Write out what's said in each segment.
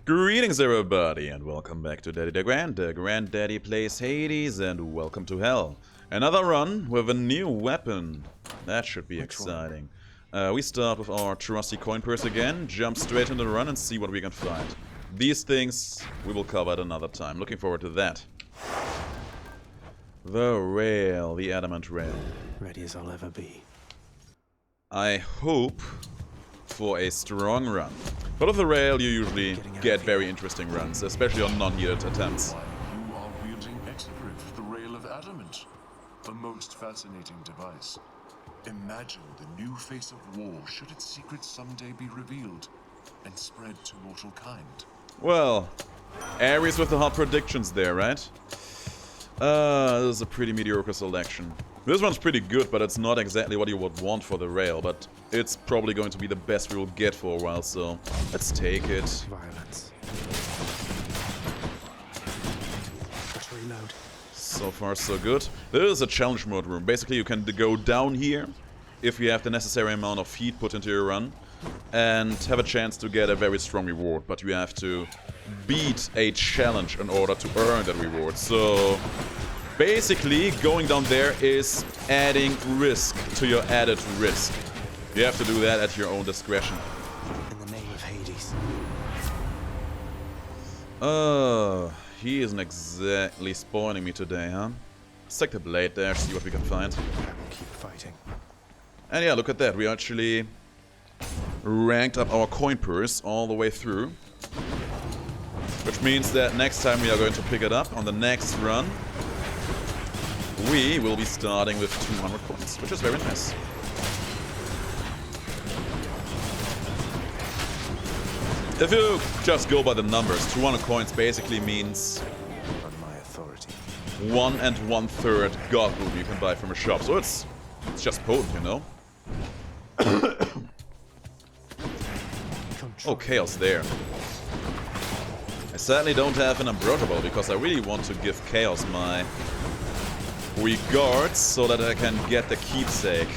Greetings everybody and welcome back to Daddy DeGrand. Granddaddy plays Hades and welcome to Hell. Another run with a new weapon. That should be exciting. We start with our trusty coin purse again, jump straight into the run and see what we can find. These things we will cover at another time. Looking forward to that. The rail, the adamant rail. Ready as I'll ever be. I hope for a strong run. But with the rail you usually get very interesting runs, especially on non-heated attempts. You are wielding Exegriff, the rail of adamant. A most fascinating device. Imagine the new face of war should its secrets someday be revealed and spread to mortal kind. Well, Ares with the hot predictions there, right? This is a pretty mediocre selection. This one's pretty good, but it's not exactly what you would want for the rail, but it's probably going to be the best we will get for a while, so let's take it. Violence. Let's reload. So far, so good. There is a challenge mode room. Basically, you can go down here if you have the necessary amount of feet put into your run and have a chance to get a very strong reward, but you have to beat a challenge in order to earn that reward. So basically, going down there is adding risk to your added risk. You have to do that at your own discretion. In the name of Hades. He isn't exactly spoiling me today, huh? Let's take the blade there, see what we can find. I will keep fighting. And yeah, look at that. We actually ranked up our coin purse all the way through. Which means that next time we are going to pick it up on the next run, we will be starting with 200 coins, which is very nice. If you just go by the numbers, 200 coins basically means On my authority. 1 1/3 god loot you can buy from a shop. So it's just potent, you know? Oh, chaos there. I sadly don't have an unbreakable because I really want to give chaos my regards so that I can get the keepsake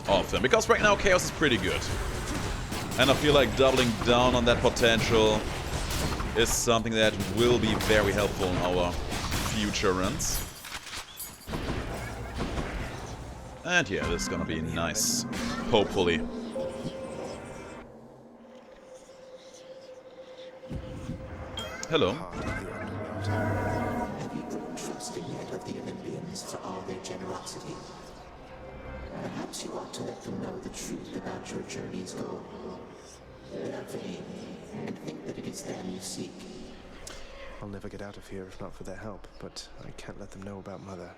of them. Because right now chaos is pretty good. And I feel like doubling down on that potential is something that will be very helpful in our future runs. And yeah, this is gonna be nice. Hopefully. Hello. Have you grown trusting yet of the Olympians for all their generosity? Perhaps you ought to let them know the truth about your journey's goal. They are vain and think that it is them you seek. I'll never get out of here if not for their help, but I can't let them know about Mother.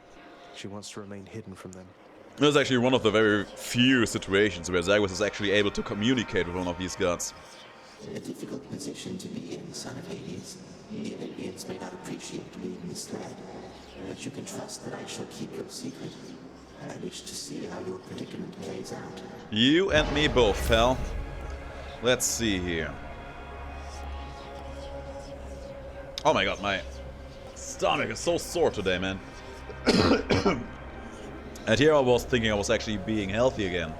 She wants to remain hidden from them. This is actually one of the very few situations where Zagreus is actually able to communicate with one of these gods. A difficult position to be in, son of Hades. The Olympians may not appreciate being misled, but you can trust that I shall keep your secret. I wish to see how your predicament plays out. You and me both, pal. Let's see here. Oh my god, my stomach is so sore today, man. And here I was thinking I was actually being healthy again.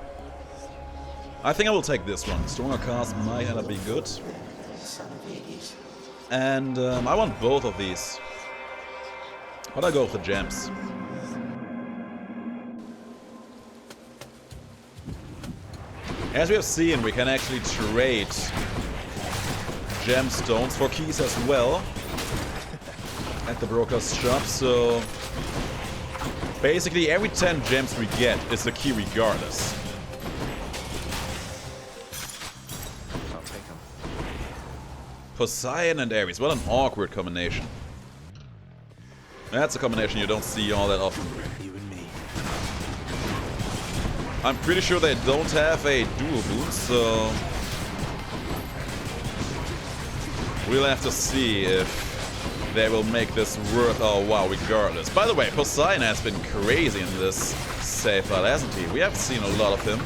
I think I will take this one. Stronger cast might end up being good. Son of Hades. And I want both of these. But I'll go with the gems. As we have seen, we can actually trade gemstones for keys as well at the broker's shop, so basically every 10 gems we get is a key regardless. I'll take them. Poseidon and Ares, what an awkward combination. That's a combination you don't see all that often. You and me. I'm pretty sure they don't have a dual boon, so we'll have to see if they will make this worth our while regardless. By the way, Poseidon has been crazy in this save file, hasn't he? We haven't seen a lot of him,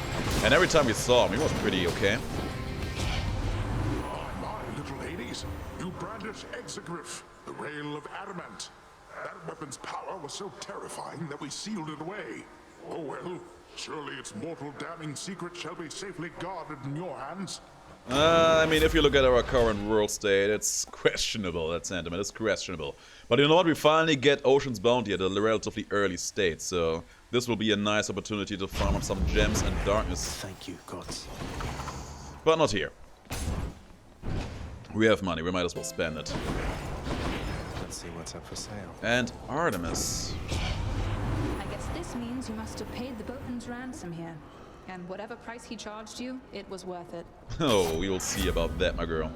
and every time we saw him, he was pretty okay. My little Hades, you brandish Exegriff, the rail of adamant. That weapon's power was so terrifying that we sealed it away. Oh well, surely its mortal damning secret shall be safely guarded in your hands. I mean, if you look at our current world state, it's questionable, that sentiment is questionable. But you know what, we finally get Ocean's Bounty at a relatively early state, so this will be a nice opportunity to farm up some gems and darkness. Thank you, gods. But not here. We have money, we might as well spend it. Let's see what's up for sale. And Artemis. I guess this means you must have paid the boatman's ransom here. And whatever price he charged you, it was worth it. Oh, we will see about that, my girl.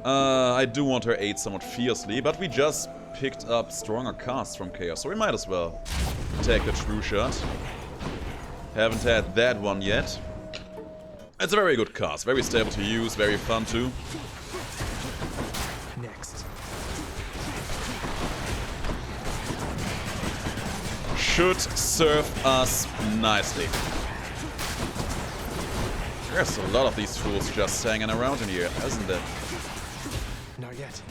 I do want her aid somewhat fiercely, but we just picked up stronger casts from Chaos, so we might as well take the true shot. Haven't had that one yet. It's a very good cast, very stable to use, very fun too. Next. Should serve us nicely. There's a lot of these fools just hanging around in here, isn't there? Not yet.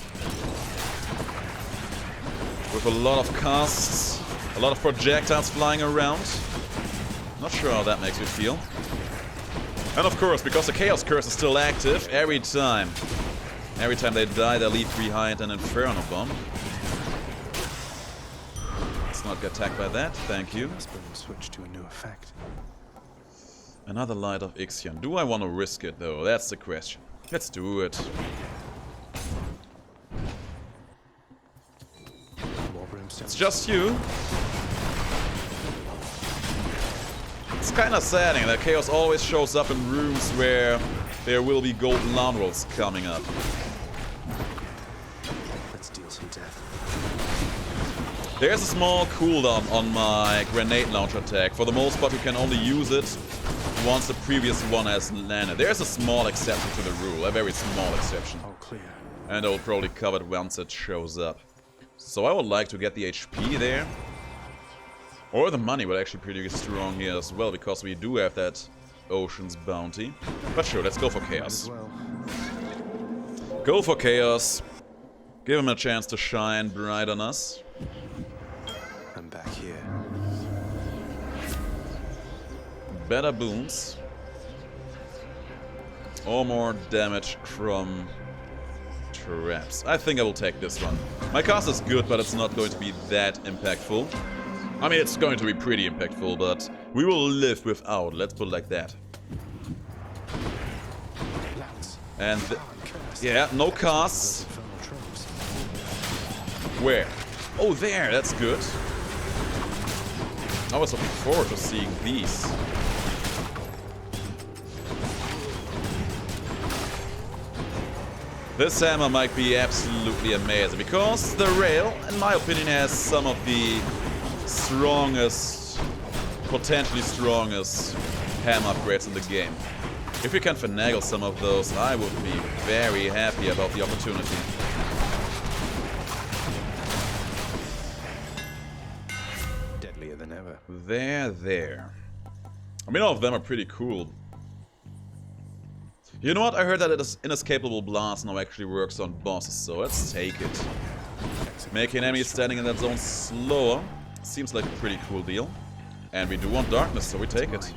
With a lot of casts, a lot of projectiles flying around. Not sure how that makes you feel. And of course, because the Chaos Curse is still active, every time they die, they leave behind an Inferno Bomb. Let's not get attacked by that, thank you. Must bring switch to a new effect. Another Light of Ixion. Do I want to risk it though? That's the question. Let's do it. It's just you. It's kinda saddening that Chaos always shows up in rooms where there will be golden laurels coming up. Let's deal some death. There's a small cooldown on my grenade launcher attack. For the most part, you can only use it once the previous one has landed. There's a small exception to the rule, a very small exception. All clear. And I will probably cover it once it shows up. So I would like to get the HP there. Or the money would actually be pretty strong here as well, because we do have that Ocean's Bounty. But sure, let's go for Chaos. Well. Go for Chaos. Give him a chance to shine bright on us. I'm back here. Better booms. Or more damage from traps. I think I will take this one. My cast is good, but it's not going to be that impactful. I mean, it's going to be pretty impactful, but we will live without. Let's put it like that. And yeah, no casts. Where? Oh, there. That's good. I was looking forward to seeing these. This hammer might be absolutely amazing, because the rail, in my opinion, has some of the strongest, potentially strongest hammer upgrades in the game. If we can finagle some of those, I would be very happy about the opportunity. Deadlier than ever. There. I mean, all of them are pretty cool. You know what? I heard that this inescapable blast now actually works on bosses, so let's take it. Making enemies standing in that zone slower seems like a pretty cool deal. And we do want darkness, so we take it.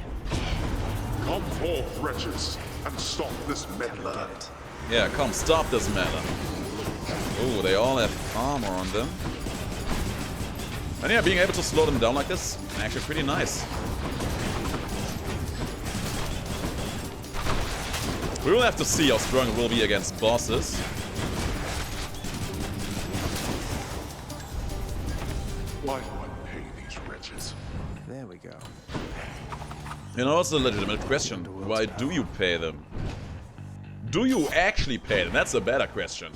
Come forth, wretches, and stop this meddler. Yeah, come stop this meddler. Oh, they all have armor on them. And yeah, being able to slow them down like this, actually pretty nice. We will have to see how strong it will be against bosses. Why do I pay these wretches? There we go. You know, it's a legitimate question. Why do you pay them? Do you actually pay them? That's a better question.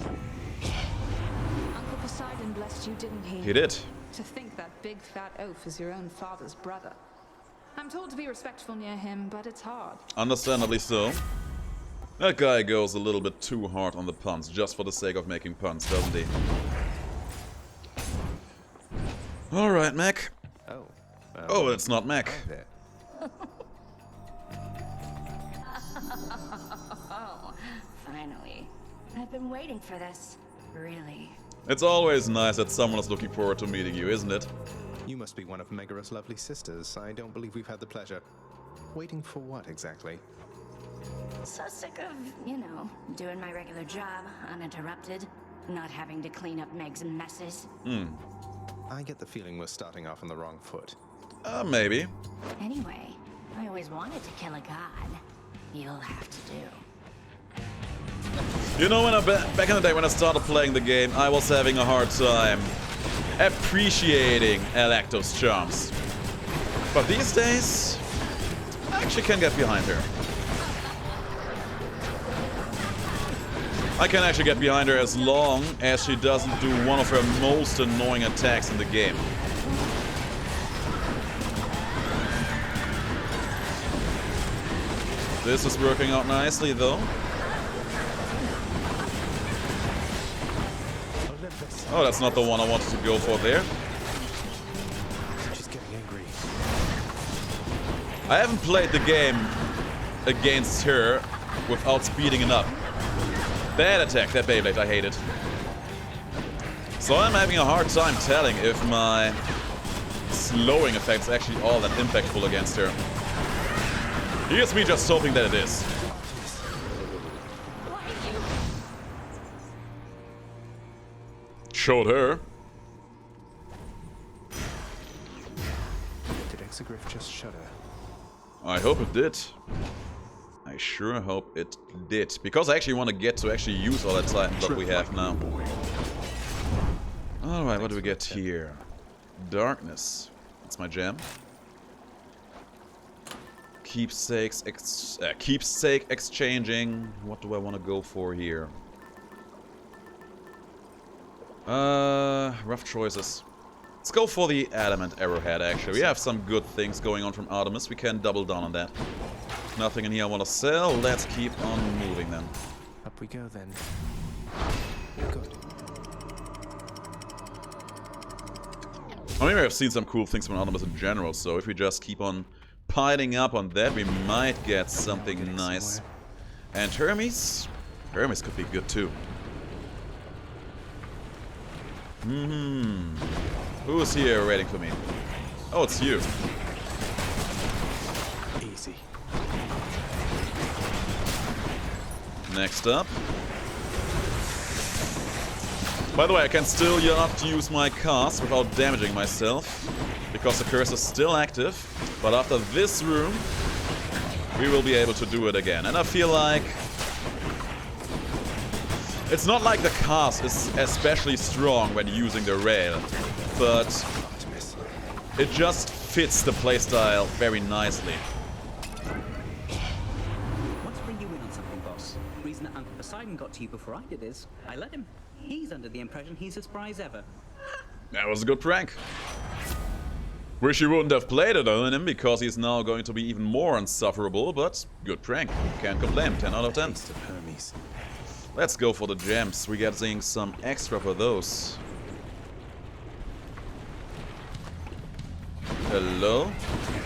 Uncle Poseidon blessed you, didn't he? He did. To think that big fat oaf is your own father's brother. I'm told to be respectful near him, but it's hard. Understandably so. That guy goes a little bit too hard on the puns, just for the sake of making puns, doesn't he? Alright, Mac. Oh, it's not Mac. There. Oh, finally. I've been waiting for this. Really. It's always nice that someone is looking forward to meeting you, isn't it? You must be one of Megaros' lovely sisters. I don't believe we've had the pleasure. Waiting for what, exactly? So sick of, you know, doing my regular job uninterrupted, not having to clean up Meg's messes. I get the feeling we're starting off on the wrong foot. Maybe. Anyway, I always wanted to kill a god. You'll have to do. You know, when back in the day when I started playing the game, I was having a hard time appreciating Electo's charms. But these days, I actually can get behind her. I can actually get behind her as long as she doesn't do one of her most annoying attacks in the game. This is working out nicely, though. Oh, that's not the one I wanted to go for there. She's getting angry. I haven't played the game against her without speeding it up. Bad attack, that Beyblade, I hate it. So I'm having a hard time telling if my slowing effect is actually all that impactful against her. Here's me just hoping that it is. Showed her. Did Exegriff just shudder? I hope it did. I sure hope it did. Because I actually want to get to actually use all that Titan block we have now. Alright, what do we get here? Darkness. That's my jam. Keepsake exchanging. What do I want to go for here? Rough choices. Let's go for the adamant arrowhead, actually. We have some good things going on from Artemis. We can double down on that. Nothing in here I want to sell. Let's keep on moving then. Up we go then. Good. I mean, I've seen some cool things from Artemis in general, so if we just keep on piling up on that, we might get something nice. And Hermes? Hermes could be good too. Who's here waiting for me? Oh, it's you. Easy. Next up. By the way, I can still not use my cast without damaging myself, because the curse is still active. But after this room, we will be able to do it again. And I feel like it's not like the cast is especially strong when using the rail, but it just fits the playstyle very nicely. Want to bring you in on something, boss? Reason that Uncle Poseidon got to you before I did is I let him. He's under the impression he's as spry as ever. That was a good prank. Wish you wouldn't have played it on him, because he's now going to be even more insufferable, but good prank. Can't complain, 10 out of 10. Hermes. Let's go for the gems. We're getting some extra for those. Hello?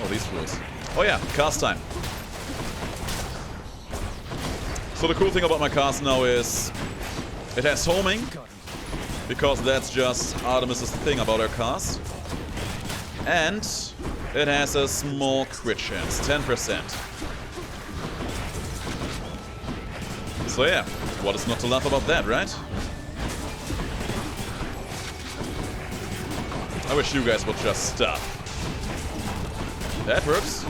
Oh, these fools. Oh yeah, cast time. So the cool thing about my cast now is it has homing, because that's just Artemis' thing about her cast. And it has a small crit chance, 10%. So yeah, what is not to laugh about that, right? I wish you guys would just stop. That works.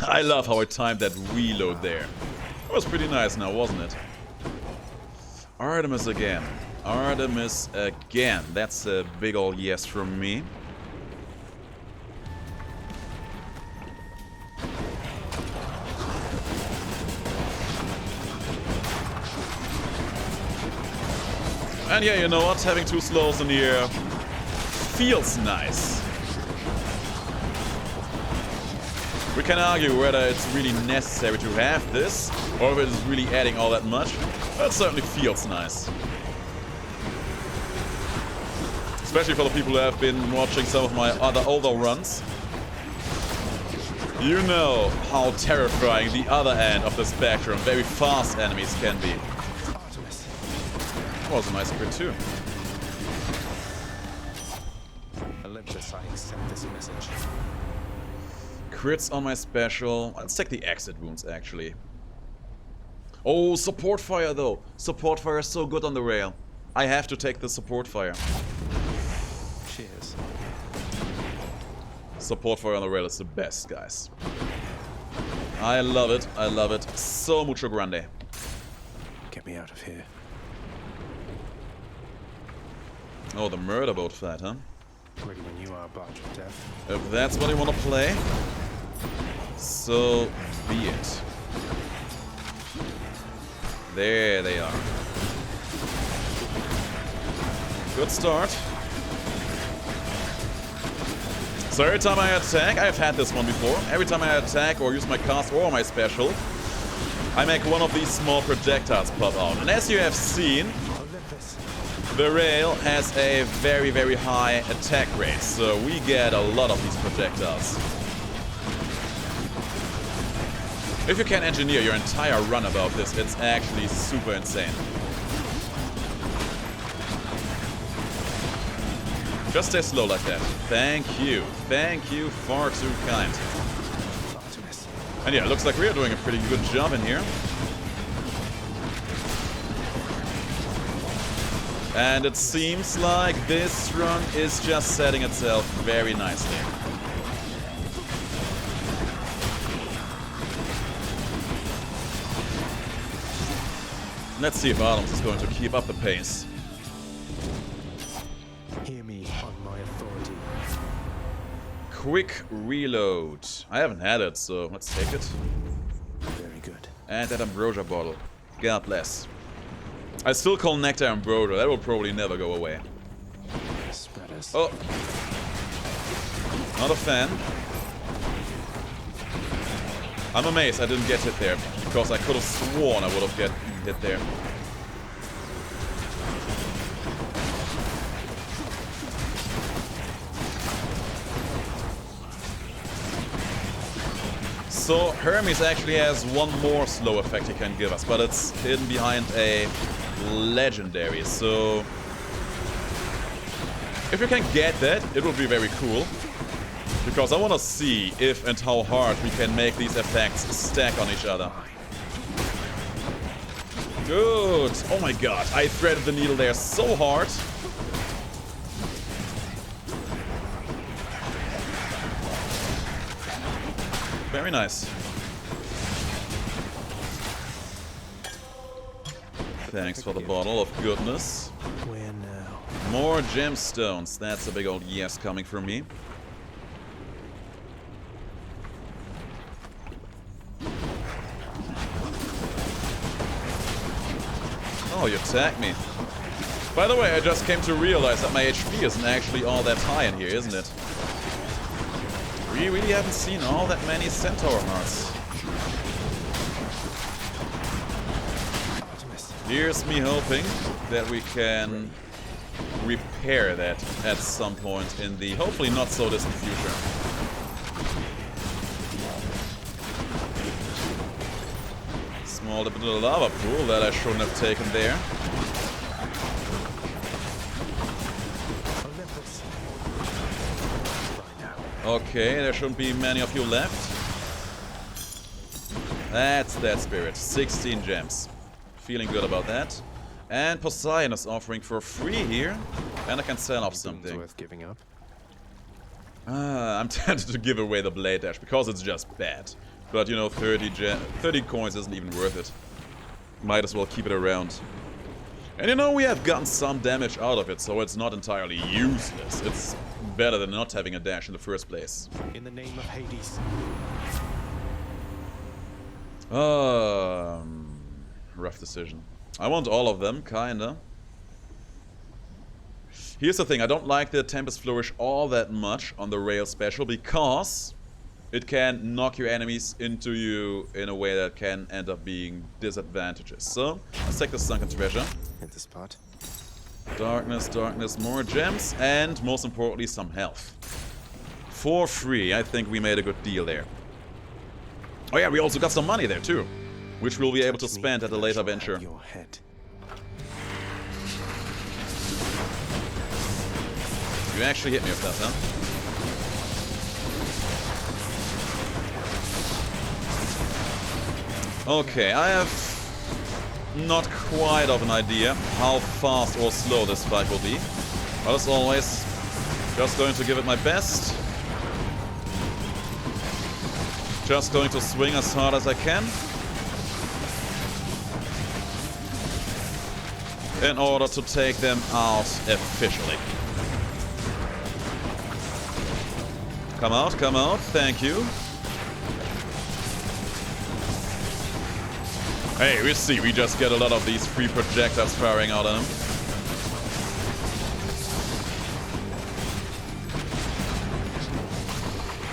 I love how I timed that reload there. That was pretty nice now, wasn't it? Artemis again. Artemis again. That's a big ol' yes from me. And yeah, you know what? Having two slows in the air feels nice. We can argue whether it's really necessary to have this, or if it is really adding all that much. But it certainly feels nice. Especially for the people who have been watching some of my other older runs. You know how terrifying the other end of the spectrum very fast enemies can be. That was a nice crit too. Olympus, I accept this message. Crits on my special. Let's take the exit wounds, actually. Oh, support fire, though. Support fire is so good on the rail. I have to take the support fire. Cheers. Support fire on the rail is the best, guys. I love it. I love it. So mucho grande. Get me out of here. Oh, the murder boat fight, huh? Ready when you are, Barge of Death. If that's what you want to play, so be it. There they are. Good start. So every time I attack, I've had this one before. Every time I attack or use my cast or my special, I make one of these small projectiles pop out. And as you have seen, the rail has a very, very high attack rate, so we get a lot of these projectiles. If you can engineer your entire run about this, it's actually super insane. Just stay slow like that. Thank you. Thank you, far too kind. And yeah, it looks like we are doing a pretty good job in here. And it seems like this run is just setting itself very nicely. Let's see if Adams is going to keep up the pace. Hear me on my authority. Quick reload. I haven't had it, so let's take it. Very good. And that ambrosia bottle. God bless. I still call nectar ambrosia. That will probably never go away. Spreaders. Oh. Not a fan. I'm amazed I didn't get hit there, because I could have sworn I would have get hit there. So Hermes actually has one more slow effect he can give us, but it's hidden behind a legendary, so if you can get that, it will be very cool. Because I want to see if and how hard we can make these effects stack on each other. Good! Oh my god, I threaded the needle there so hard. Very nice. Thanks for the bottle of goodness. Where now? More gemstones. That's a big old yes coming from me. Oh, you attacked me. By the way, I just came to realize that my HP isn't actually all that high in here, isn't it? We really haven't seen all that many Centaur hearts. Here's me hoping that we can repair that at some point in the hopefully not so distant future. Small little lava pool that I shouldn't have taken there. Okay, there shouldn't be many of you left. That's that spirit. 16 gems. Feeling good about that. And Poseidon is offering for free here. And I can sell off something. Worth giving up. I'm tempted to give away the blade dash because it's just bad. But you know, 30 coins isn't even worth it. Might as well keep it around. And you know, we have gotten some damage out of it, so it's not entirely useless. It's better than not having a dash in the first place. In the name of Hades. Rough decision. I want all of them, kinda. Here's the thing, I don't like the Tempest Flourish all that much on the rail special because it can knock your enemies into you in a way that can end up being disadvantageous. So, let's take the Sunken Treasure. Hit the spot. Darkness, darkness, more gems, and most importantly, some health. For free, I think we made a good deal there. Oh yeah, we also got some money there too, which we'll be able to spend at a later venture. Your head. You actually hit me with that, huh? Okay, I have not quite of an idea how fast or slow this fight will be. But as always, just going to give it my best. Just going to swing as hard as I can. In order to take them out officially. Come out, thank you. Hey, we see, we just get a lot of these free projectiles firing out of them.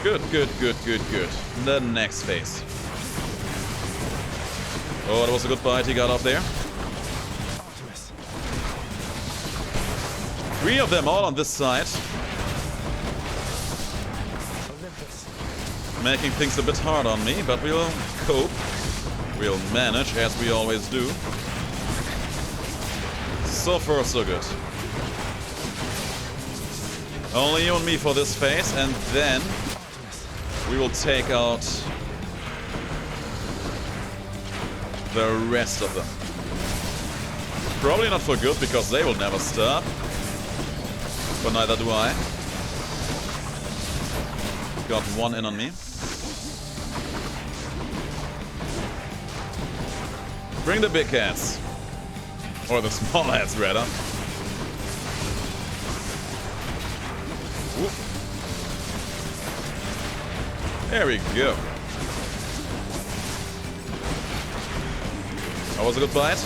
Good. The next phase. Oh, that was a good bite he got off there. 3 of them all on this side. Making things a bit hard on me, but we'll cope. We'll manage, as we always do. So far, so good. Only you and me for this phase, and then we will take out the rest of them. Probably not for good, because they will never stop. But neither do I. Got 1 in on me. Bring the big cats. Or the small hats, rather. Whoop. There we go. That was a good bite.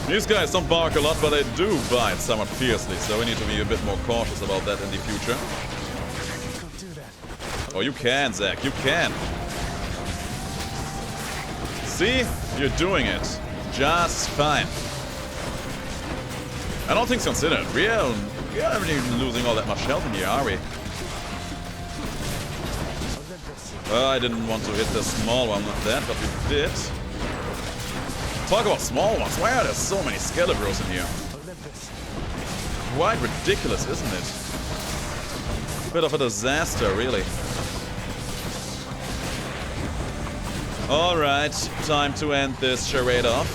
These guys don't bark a lot, but they do bite somewhat fiercely, so we need to be a bit more cautious about that in the future. Oh, you can, Zach, you can. See? You're doing it. Just fine. I don't think considered. We aren't even losing all that much health in here, are we? Well, I didn't want to hit the small one with that, but we did. Talk about small ones. Why are there so many Skelebros in here? Quite ridiculous, isn't it? Bit of a disaster, really. Alright, time to end this charade off.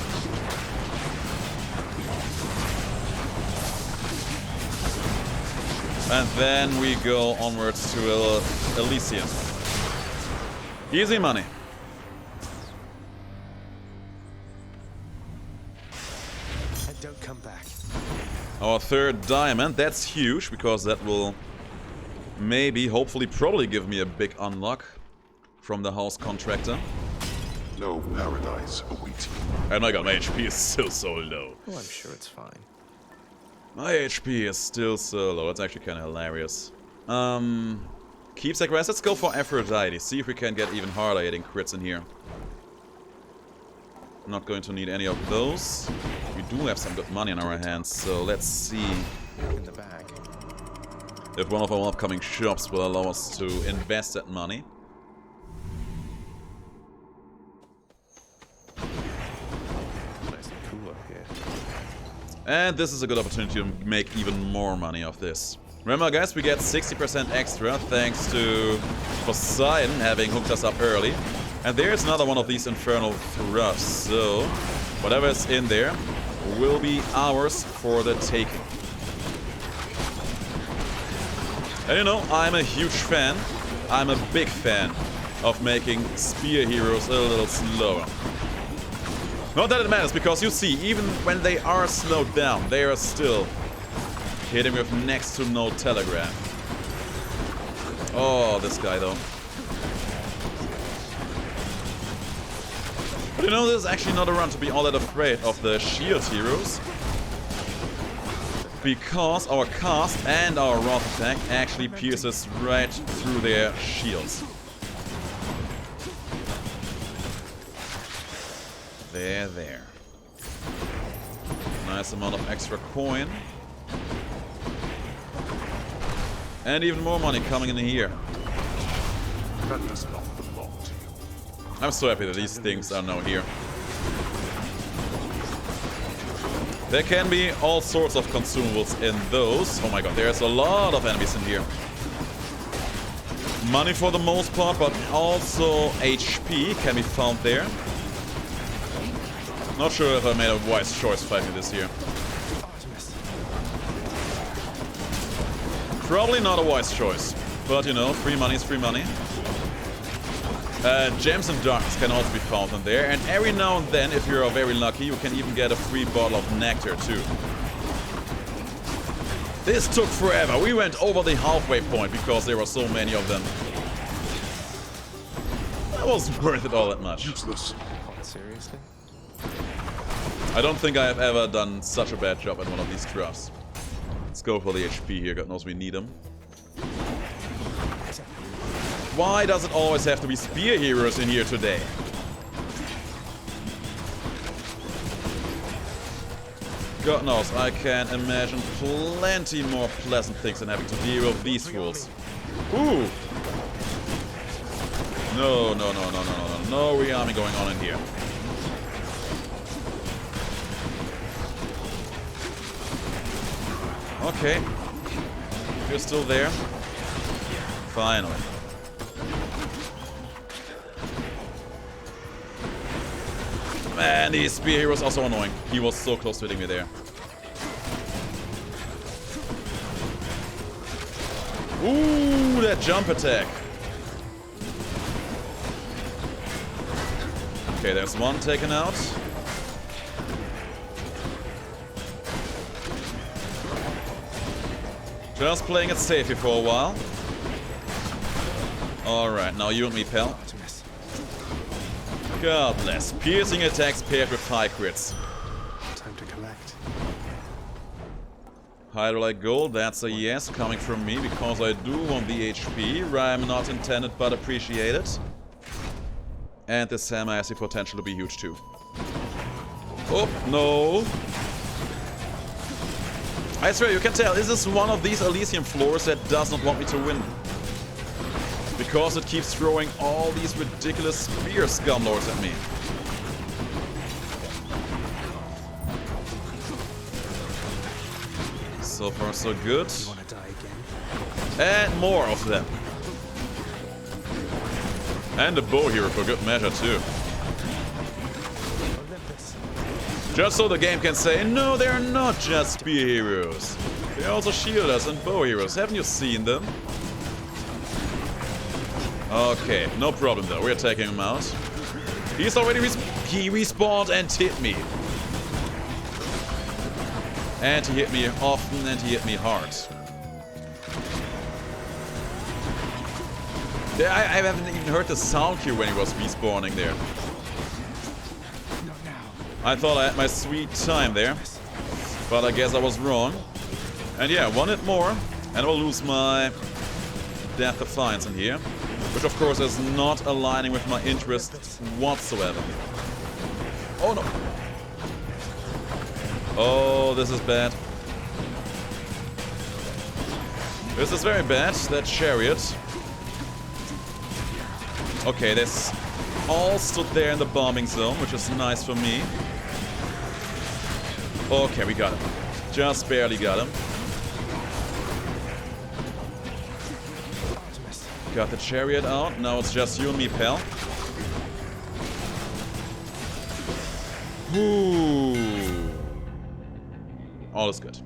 And then we go onwards to Elysium. Easy money. And don't come back. Our 3rd diamond, that's huge, because that will maybe, hopefully, probably give me a big unlock from the house contractor. No paradise awaits you. Oh my god, my HP is still so low. Oh, I'm sure it's fine. My HP is still so low. It's actually kind of hilarious. Keepsake rest. Let's go for Aphrodite. See if we can get even harder hitting crits in here. Not going to need any of those. We do have some good money in our hands, so let's see In the bag. if one of our upcoming shops will allow us to invest that money. Nice and cool up here. And this is a good opportunity to make even more money off this. Remember, guys, we get 60% extra thanks to Poseidon having hooked us up early. And there's another one of these infernal thrusts, so whatever is in there will be ours for the taking. And you know, I'm a huge fan, I'm a big fan of making spear heroes a little slower. Not that it matters, because you see, even when they are slowed down, they are still hitting with next to no telegraph. Oh, this guy though. But you know, this is actually not a run to be all that afraid of the shield heroes, because our cast and our wrath attack actually pierces right through their shields. There. Nice amount of extra coin. And even more money coming in here. That does not belong to you. I'm so happy that these things are now here. There can be all sorts of consumables in those. Oh my god, there's a lot of enemies in here. Money for the most part, but also HP can be found there. Not sure if I made a wise choice fighting this here. Probably not a wise choice, but you know, free money is free money. Gems and darkness can also be found in there, and every now and then, if you're very lucky, you can even get a free bottle of nectar too. This took forever. We went over the halfway point because there were so many of them. That wasn't worth it all that much. Useless. Seriously? I don't think I have ever done such a bad job at one of these troughs. Let's go for the HP here. God knows we need them. Why does it always have to be spear heroes in here today? God knows, I can imagine plenty more pleasant things than having to deal with these fools. Ooh! No, no, no, no, no, no, no. No rearming going on in here. Okay. You're still there. Finally. Man, the spear hero was also annoying. He was so close to hitting me there. Ooh, that jump attack. Okay, there's one taken out. Just playing it safe here for a while. Alright, now you and me, pal. God bless. Piercing attacks paired with high crits. Time to collect. Hydrolite gold, that's a yes coming from me because I do want the HP. Rhyme not intended but appreciated. And this hammer has the potential to be huge too. Oh, no. I swear, you can tell, this is one of these Elysium floors that does not want me to win. Because it keeps throwing all these ridiculous spear scumlords at me. So far, so good. You want to die again? And more of them. And a bow hero for good measure, too. Olympus. Just so the game can say, no, they're not just spear heroes. They're also shielders and bow heroes. Haven't you seen them? Okay, no problem though. We're taking him out. He's already he respawned and hit me. And he hit me often and he hit me hard. I haven't even heard the sound cue when he was respawning there. I thought I had my sweet time there. But I guess I was wrong. And yeah, one hit more. And I'll lose my Death Defiance in here. Which of course is not aligning with my interests whatsoever. Oh no. Oh, this is bad. This is very bad, that chariot. Okay, this all stood there in the bombing zone, which is nice for me. Okay, we got him. Just barely got him. Got the chariot out. Now it's just you and me, pal. Ooh. All is good.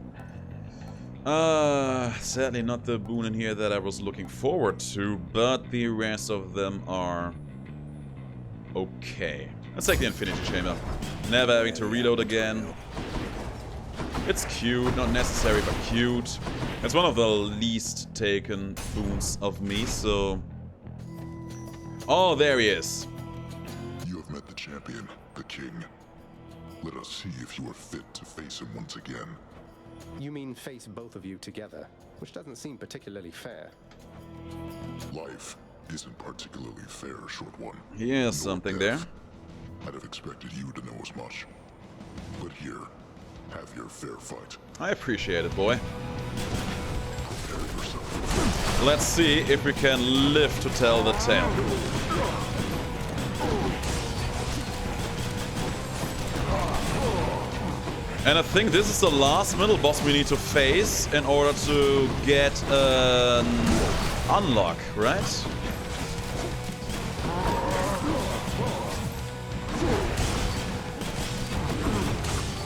Sadly not the boon in here that I was looking forward to, but the rest of them are okay. Let's take the Infinity Chamber. Never having to reload again. It's cute, not necessary, but cute. It's one of the least taken boons of me, so... Oh, there he is. You have met the champion, the king. Let us see if you are fit to face him once again. You mean face both of you together, which doesn't seem particularly fair. Life isn't particularly fair, short one. Here's something there. I'd have expected you to know as much. But here, have your fair fight. I appreciate it, boy. Prepare yourself. Let's see if we can live to tell the tale. And I think this is the last middle boss we need to face in order to get unlock, right?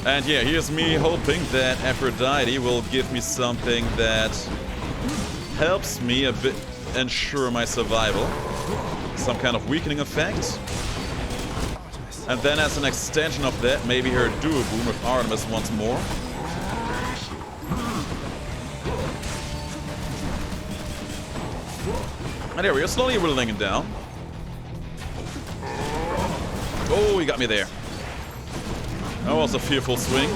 And yeah, here's me hoping that Aphrodite will give me something that helps me a bit ensure my survival. Some kind of weakening effect. And then as an extension of that, maybe her duo boom with Artemis once more. And there we are, slowly whittling it down. Oh, he got me there. That was a fearful swing.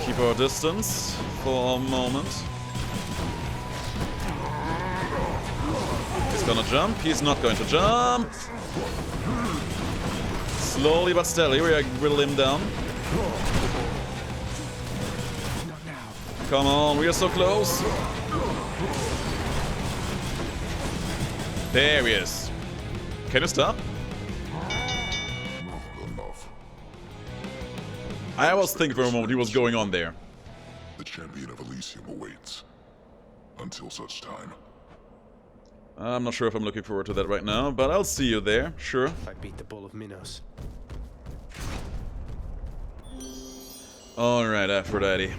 Keep our distance for a moment. He's gonna jump. He's not going to jump. Slowly but steadily, we whittle him down. Come on, we are so close. There he is. Can you stop? I was thinking for a moment he was going on there. The champion of Elysium awaits. Until such time. I'm not sure if I'm looking forward to that right now, but I'll see you there, sure. I beat the Bull of Minos. Alright, Aphrodite.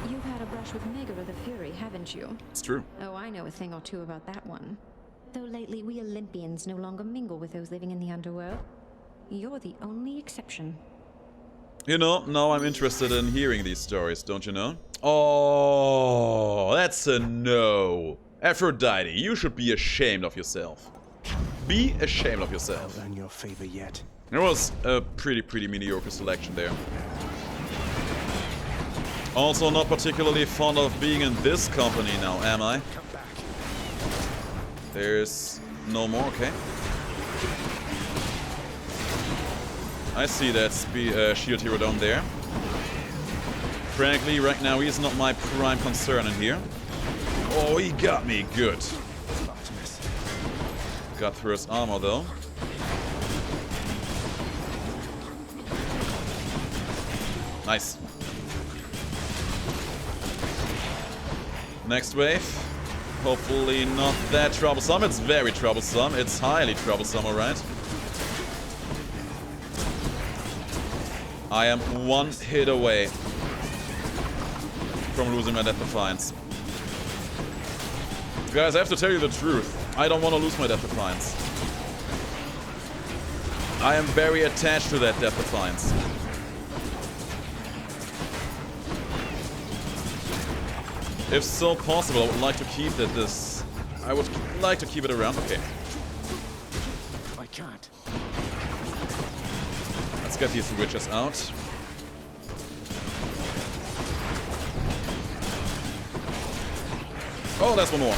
You've had a brush with Megara the Fury, haven't you? It's true. Oh, I know a thing or two about that one. Though lately we Olympians no longer mingle with those living in the underworld. You're the only exception. You know, now I'm interested in hearing these stories, don't you know? Oh, that's a no. Aphrodite, you should be ashamed of yourself. Be ashamed of yourself. I'll earn your favor yet. There was a pretty mediocre selection there. Also not particularly fond of being in this company now, am I? Come back. There's no more, okay. I see that shield hero down there. Frankly, right now he's not my prime concern in here. Oh, he got me, good. Got through his armor though. Nice. Next wave. Hopefully not that troublesome. It's very troublesome. It's highly troublesome, alright. I am one hit away from losing my Death Defiance. Guys, I have to tell you the truth. I don't want to lose my Death Defiance. I am very attached to that Death Defiance. If so possible, I would like to keep that this... I would like to keep it around. Okay. I can't. Let's get these witches out. Oh, there's one more.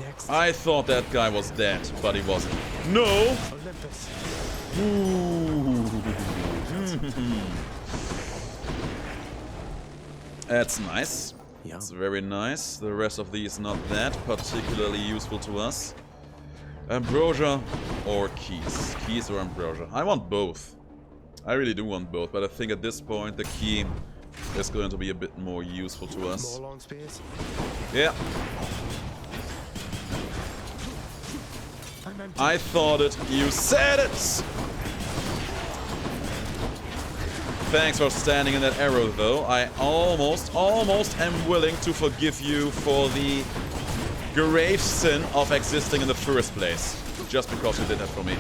Next. I thought that guy was dead, but he wasn't. No! Olympus. Ooh. That's nice. Yeah. It's very nice. The rest of these not that particularly useful to us. Ambrosia or keys. Keys or ambrosia. I want both. I really do want both, but I think at this point the key is going to be a bit more useful to us. More long spears. Yeah. I'm empty. I thought it. You said it! Thanks for standing in that arrow, though. I almost am willing to forgive you for the grave sin of existing in the first place. Just because you did that for me.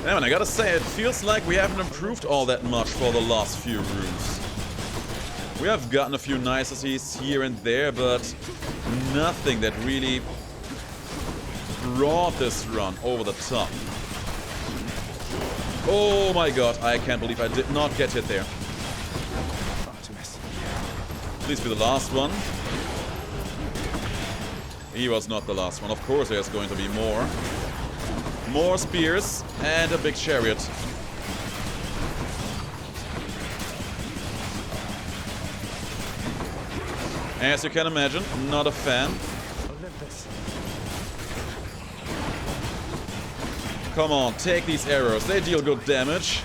Yeah, and I gotta say, it feels like we haven't improved all that much for the last few rooms. We have gotten a few niceties here and there, but nothing that really brought this run over the top. Oh my god, I can't believe I did not get hit there. Artemis. Please be the last one. He was not the last one. Of course there's going to be more. More spears and a big chariot. As you can imagine, not a fan. Olympus. Come on, take these arrows. They deal good damage.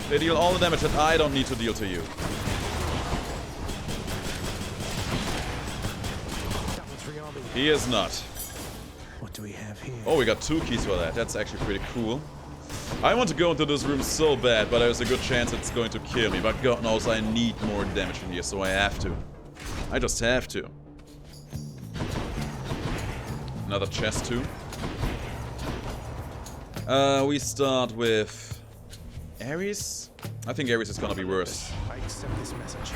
They deal all the damage that I don't need to deal to you. He is not. What do we have here? Oh, we got 2 keys for that. That's actually pretty cool. I want to go into this room so bad, but there's a good chance it's going to kill me. But God knows I need more damage in here, so I have to. I just have to. Another chest too. We start with Ares. I think Ares is gonna be worse. I accept this message.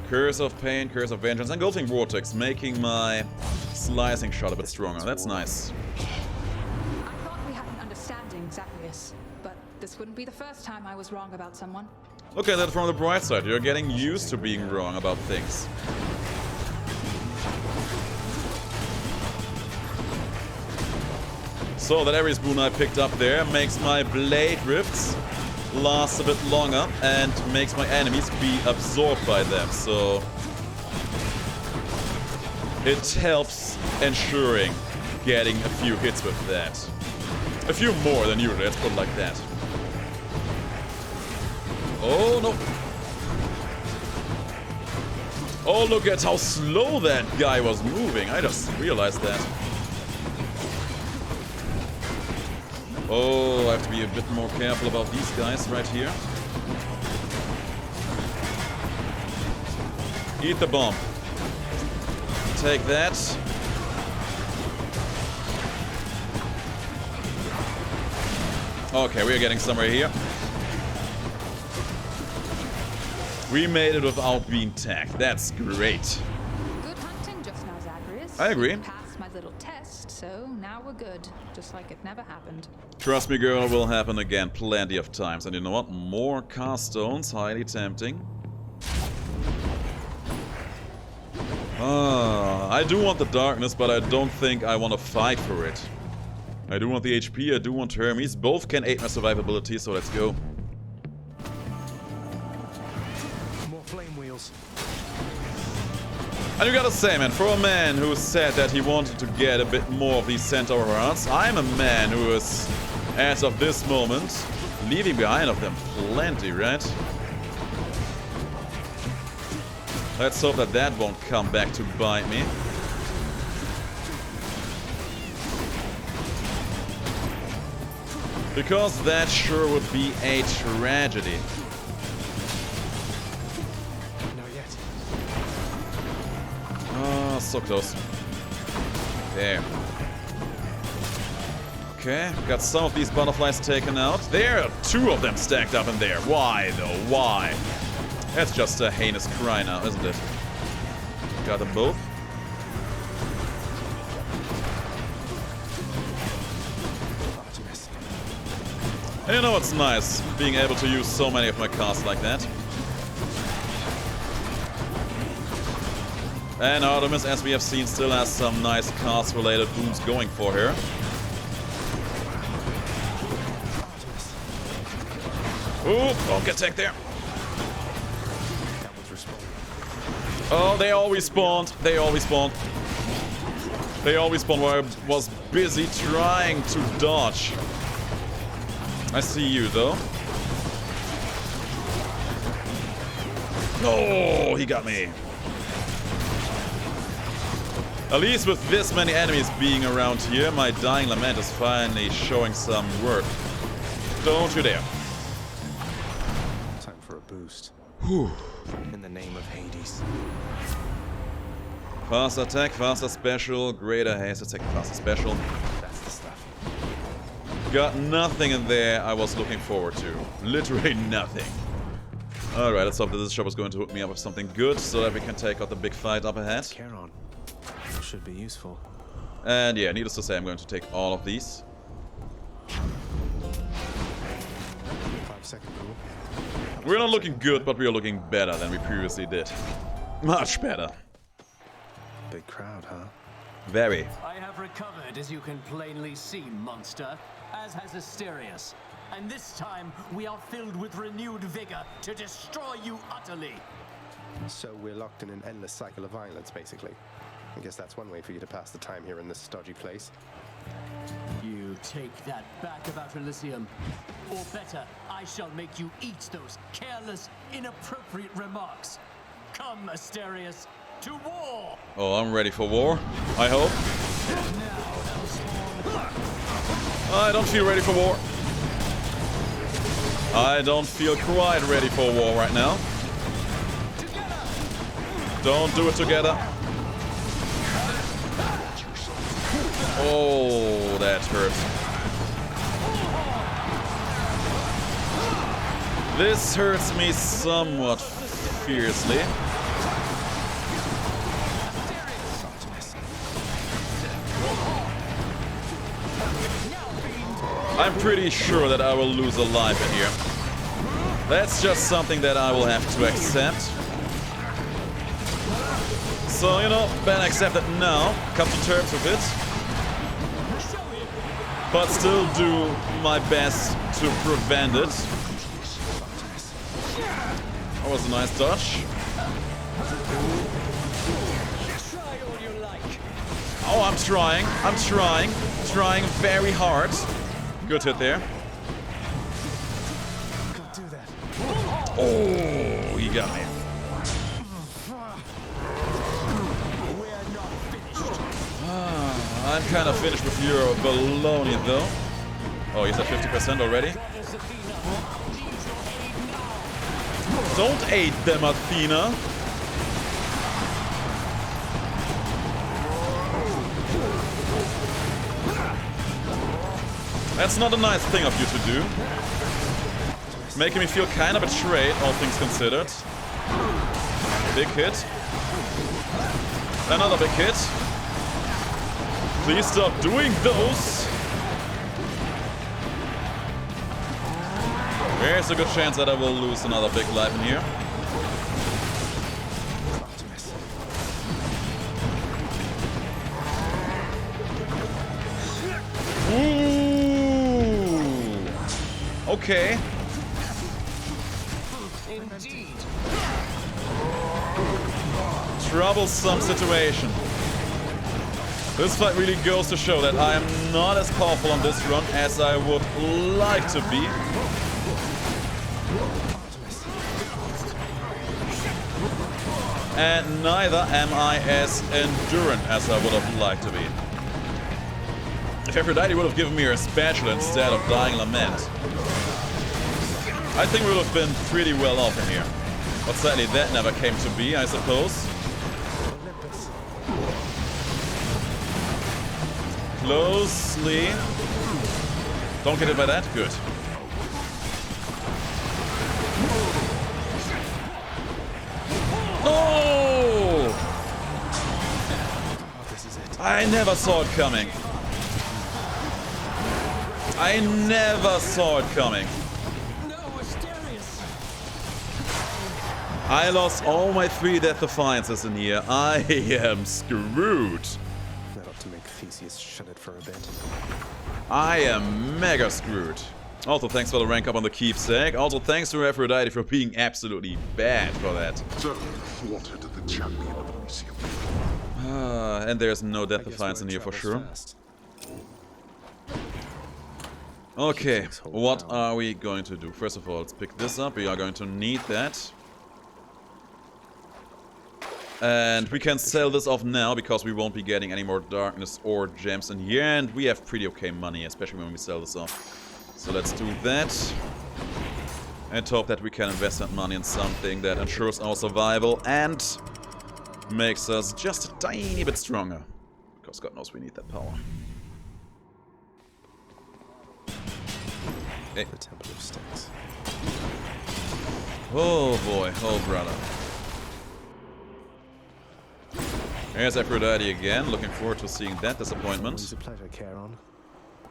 Curse of Pain, Curse of Vengeance, Engulfing Vortex, making my slicing shot a bit stronger. That's nice. I thought we had an understanding, Zacharias, but this wouldn't be the first time I was wrong about someone. Look at that from the bright side. You're getting used to being wrong about things. So that Ares boon I picked up there makes my blade rifts last a bit longer and makes my enemies be absorbed by them. So it helps ensuring getting a few hits with that. A few more than usual, let's put it like that. Oh no. Oh, look at how slow that guy was moving. I just realized that. Oh, I have to be a bit more careful about these guys right here. Eat the bomb. Take that. Okay, we're getting somewhere here. We made it without being tagged. That's great. Good hunting just now, Zacharias. I agree. You passed my little test, so now we're good. Just like it never happened. Trust me, girl, it will happen again plenty of times. And you know what? More cast stones, highly tempting. I do want the darkness, but I don't think I want to fight for it. I do want the HP, I do want Hermes. Both can aid my survivability, so let's go. More flame wheels. And you gotta say, man, for a man who said that he wanted to get a bit more of these Centaur hearts, I'm a man who is, as of this moment, leaving behind of them plenty, right? Let's hope that that won't come back to bite me. Because that sure would be a tragedy. Not yet. Oh, so close. There. Okay, got some of these butterflies taken out. There are 2 of them stacked up in there. Why, though? Why? That's just a heinous cry now, isn't it? Got them both. And you know what's nice? Being able to use so many of my casts like that. And Artemis, as we have seen, still has some nice cast-related booms going for her. Ooh, don't get tagged there. Oh, they always spawned. They always spawned. They always spawned while I was busy trying to dodge. I see you, though. No, he got me. At least with this many enemies being around here, my Dying Lament is finally showing some work. Don't you dare. Time for a boost. Whew. In the name of Hades. Fast attack, faster special, greater haste attack, faster special. That's the stuff. Got nothing in there I was looking forward to. Literally nothing. Alright, let's hope that this shop is going to hook me up with something good so that we can take out the big fight up ahead. Charon. Should be useful. And yeah, needless to say, I'm going to take all of these. 5-second rule. We're not looking good, but we are looking better than we previously did. Much better. Big crowd, huh? Very. I have recovered, as you can plainly see, monster, as has Asterius. And this time, we are filled with renewed vigor to destroy you utterly. So we're locked in an endless cycle of violence, basically. I guess that's one way for you to pass the time here in this stodgy place. You take that back about Elysium. Or better, I shall make you eat those careless, inappropriate remarks. Come, Asterius, to war! Oh, I'm ready for war, I hope. I don't feel ready for war. I don't feel quite ready for war right now. Don't do it together. Oh, that hurt. This hurts me somewhat fiercely. I'm pretty sure that I will lose a life in here. That's just something that I will have to accept. So, you know, better accept it now, come to terms with it. But still do my best to prevent it. That was a nice dodge. Oh, I'm trying. Trying very hard. Good hit there. Oh, he got me. I'm kind of finished with your baloney though. Oh, he's at 50% already. Don't aid them, Athena. That's not a nice thing of you to do. Making me feel kind of betrayed, all things considered. Big hit. Another big hit. Please stop doing those. There's a good chance that I will lose another big life in here. Ooh. Okay. Indeed. Troublesome situation. This fight really goes to show that I am not as powerful on this run as I would like to be. And neither am I as endurant as I would have liked to be. If Aphrodite would have given me her spatula instead of Dying Lament, I think we would have been pretty well off in here. But sadly that never came to be, I suppose. Closely. Don't get hit by that? Good. No! I never saw it coming. I never saw it coming. I lost all my 3 Death Defiances in here. I am screwed. That ought to make Theseus shut it for a bit. I am mega screwed. Also, thanks for the rank up on the keepsake. Also, thanks to Aphrodite for being absolutely bad for that. Certainly thwarted the champion of Elysium. And there's no Death Defiance in here for sure. Fast. Okay, what are we going to do? First of all, let's pick this up. We are going to need that. And we can sell this off now because we won't be getting any more darkness or gems in here. And we have pretty okay money, especially when we sell this off. So let's do that. And hope that we can invest that money in something that ensures our survival and makes us just a tiny bit stronger. Because God knows we need that power. Hey. The Temple of Sticks. Oh boy, oh brother. There's Aphrodite again, looking forward to seeing that disappointment. Always a pleasure, Charon.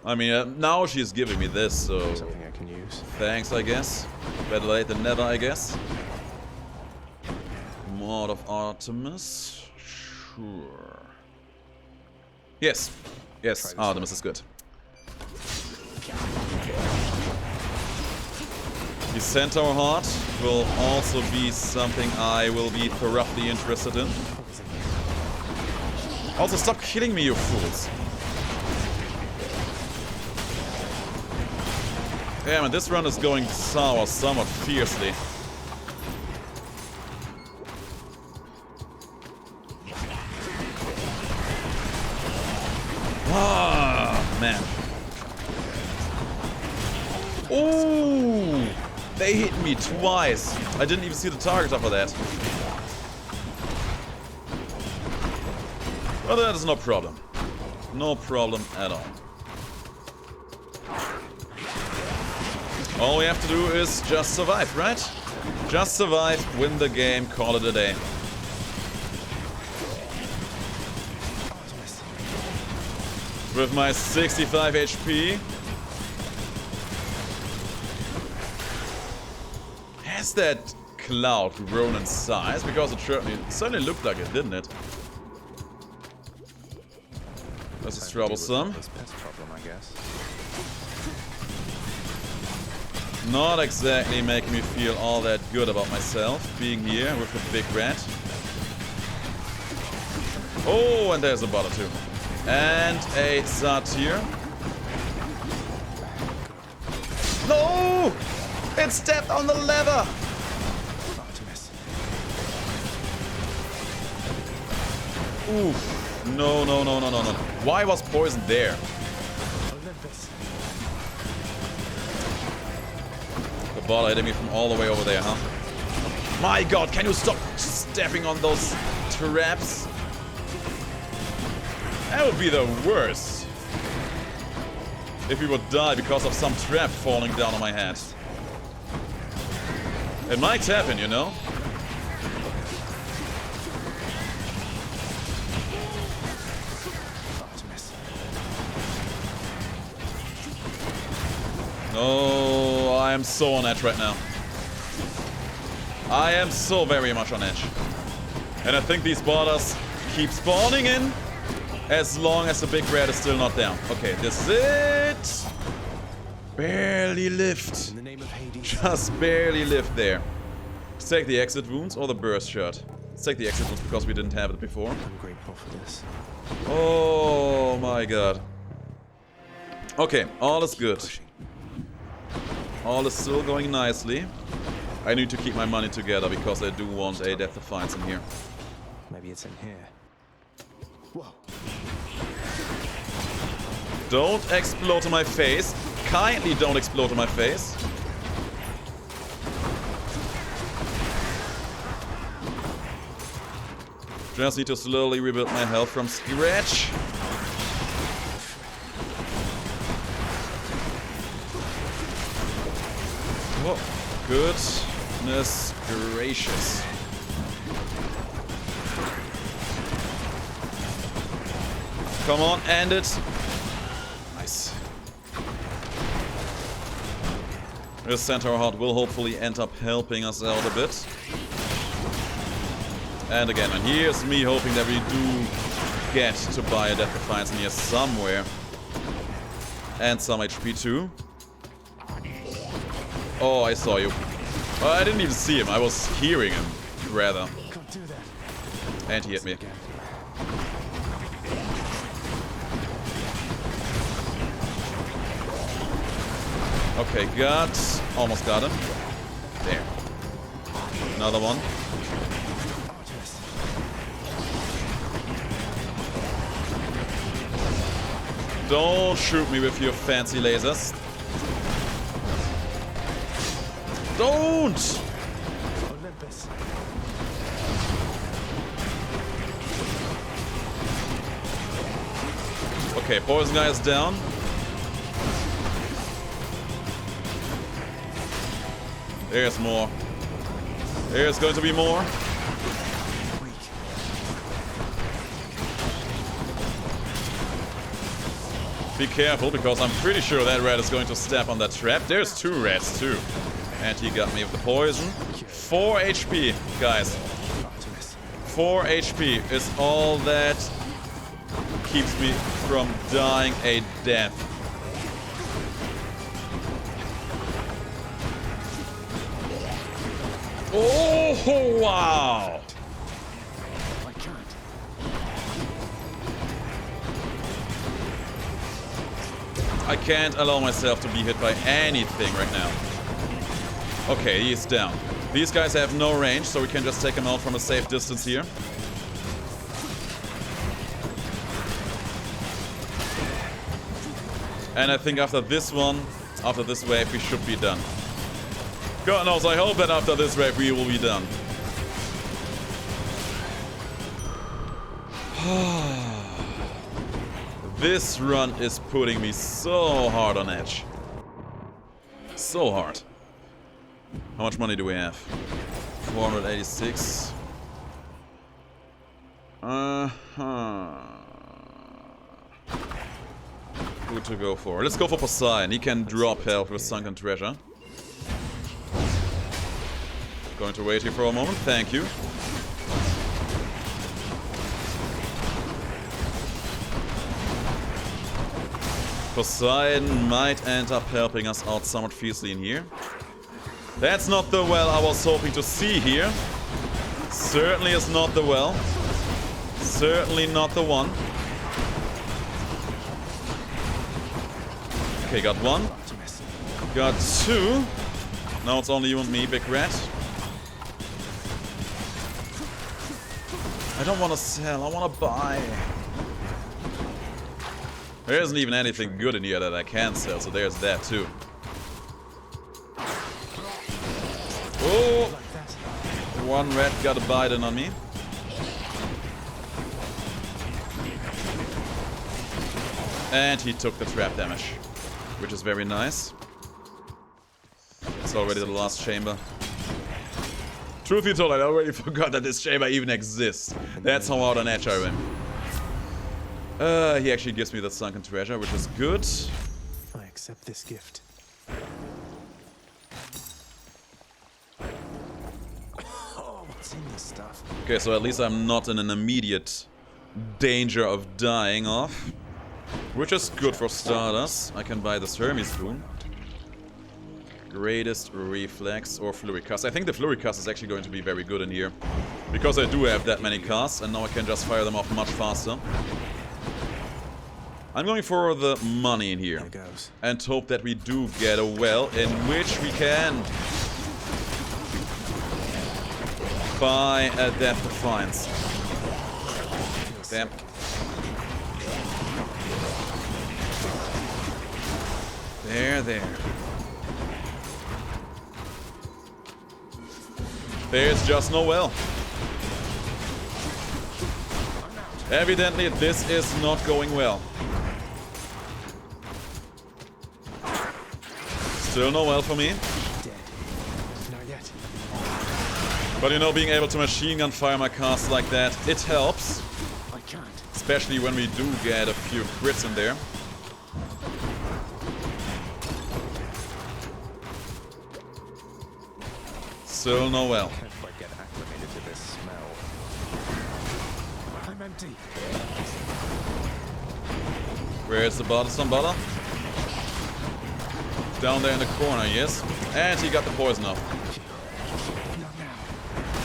I mean, now she's giving me this, so... Something I can use. Thanks, I guess. Better late than never, I guess. Maud of Artemis. Sure. Yes. Yes, Artemis is good. The Centaur Heart will also be something I will be thoroughly interested in. Also, stop killing me, you fools. Yeah, man, this run is going sour somewhat fiercely. Ah, man. Ooh! They hit me twice. I didn't even see the target after that. But that is no problem. No problem at all. All we have to do is just survive, right? Just survive, win the game, call it a day. With my 65 HP. Has that cloud grown in size? Because it certainly looked like it, didn't it? This is troublesome. This pest problem, I guess. Not exactly making me feel all that good about myself, being here with the big rat. Oh, and there's a bottle too. And a satyr. No! It stepped on the lever! Oof. No, no, no, no, no, no. Why was poison there? The ball hitting me from all the way over there, huh? My god, can you stop stepping on those traps? That would be the worst. If we would die because of some trap falling down on my head. It might happen, you know? No, I am so on edge right now. I am so very much on edge. And I think these borders keep spawning in as long as the big rat is still not down. Okay, this is it. Barely lived. In the name of Hades. Just barely lived there. Let's take the exit wounds or the burst shot. Let's take the exit wounds because we didn't have it before. I'm grateful for this. Oh my god. Okay, all is good. All is still going nicely. I need to keep my money together because I do want a Death Defiance in here. Maybe it's in here. Whoa. Don't explode in my face. Kindly don't explode in my face. Just need to slowly rebuild my health from scratch. Oh, goodness gracious. Come on, end it. Nice. This Centaur Heart will hopefully end up helping us out a bit. And again, and here's me hoping that we do get to buy a Death Defiance in here somewhere. And some HP too. Oh, I saw you. Well, I didn't even see him. I was hearing him, rather. And he hit me. Okay, almost got him. There. Another one. Don't shoot me with your fancy lasers. Don't! Olympus. Okay, poison guy is down. There's more. There's going to be more. Be careful, because I'm pretty sure that rat is going to step on that trap. There's two rats, too. And he got me with the poison. 4 HP, guys. 4 HP is all that keeps me from dying a death. Oh, wow! I can't. I can't allow myself to be hit by anything right now. Okay, he's down. These guys have no range, so we can just take him out from a safe distance here. And I think after this one, after this wave, we should be done. God knows, I hope that after this wave we will be done. This run is putting me so hard on edge. So hard. How much money do we have? 486. Who to go for? Let's go for Poseidon. He can drop health with Sunken Treasure. Going to wait here for a moment. Thank you. Poseidon might end up helping us out somewhat fiercely in here. That's not the well I was hoping to see here. Certainly is not the well. Certainly not the one. Okay, got one. Got two. Now it's only you and me, Big Rat. I don't want to sell, I want to buy. There isn't even anything good in here that I can sell, so there's that too. Oh! One rat got a bite in on me. And he took the trap damage, which is very nice. It's already the last chamber. Truth be told, I already forgot that this chamber even exists. That's how out on edge I am. He actually gives me the Sunken Treasure, which is good. I accept this gift. Oh, what's in this stuff? Okay, so at least I'm not in an immediate danger of dying off. Which is good for starters. I can buy this Hermes Boon. Greatest Reflex or Flurry Cast. I think the Flurry Cast is actually going to be very good in here. Because I do have that many casts, and now I can just fire them off much faster. I'm going for the money in here. And hope that we do get a well in which we can buy a Death Defiance. Damn. There. There's just no well. Evidently, this is not going well. Still no well for me. Not yet. But you know, being able to machine gun fire my casts like that, it helps. I can't. Especially when we do get a few crits in there. Still no well. Can't quite get acclimated to this smell. I'm empty. Where's the bothersome butter? Down there in the corner, yes. And he got the poison off. Not now.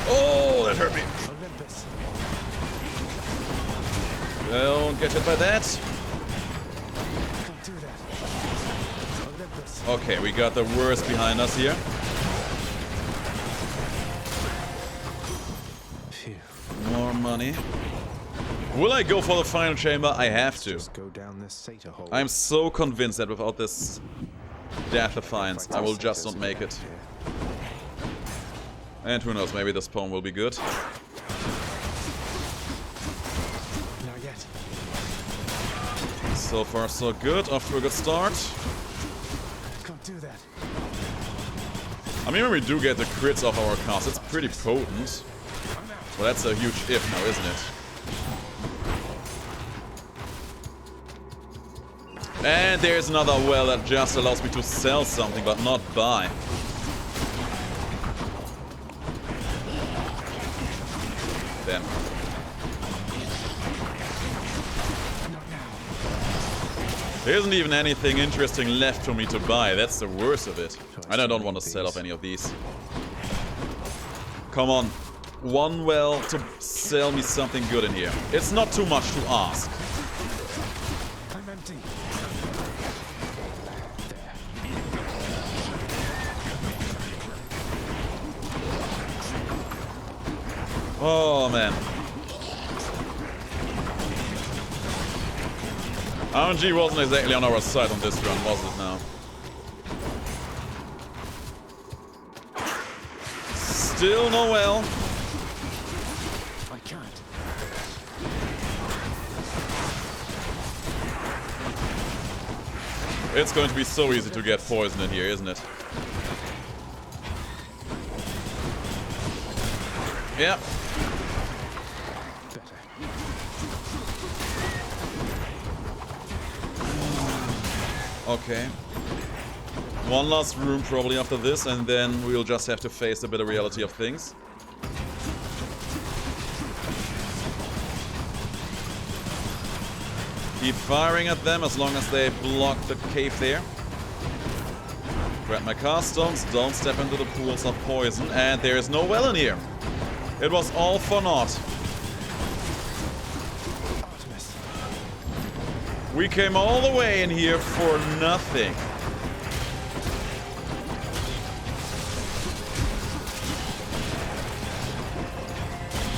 Oh, that hurt me. Olympus. Don't get hit by that. Don't do that. Olympus. Okay, we got the worst behind us here. Phew. More money. Will I go for the final chamber? I have to. Just go down this Satyr hole. I'm so convinced that without this Death Defiance, I will just not make it. And who knows, maybe this poem will be good. Not yet. So far, so good. Off to a good start. Can't do that. I mean, when we do get the crits off our cast, it's pretty potent. Well, that's a huge if now, isn't it? And there's another well that just allows me to sell something, but not buy. Damn. There isn't even anything interesting left for me to buy. That's the worst of it. And I don't want to sell off any of these. Come on. One well to sell me something good in here. It's not too much to ask. I'm empty. Oh, man. RNG wasn't exactly on our side on this run, was it now? Still no well. I can't. It's going to be so easy to get poisoned in here, isn't it? Yeah. Better. Okay. One last room probably after this, and then we'll just have to face the bitter reality of things. Keep firing at them as long as they block the cave there. Grab my cast stones, don't step into the pools of poison, and there is no well in here. It was all for naught. Artemis. We came all the way in here for nothing.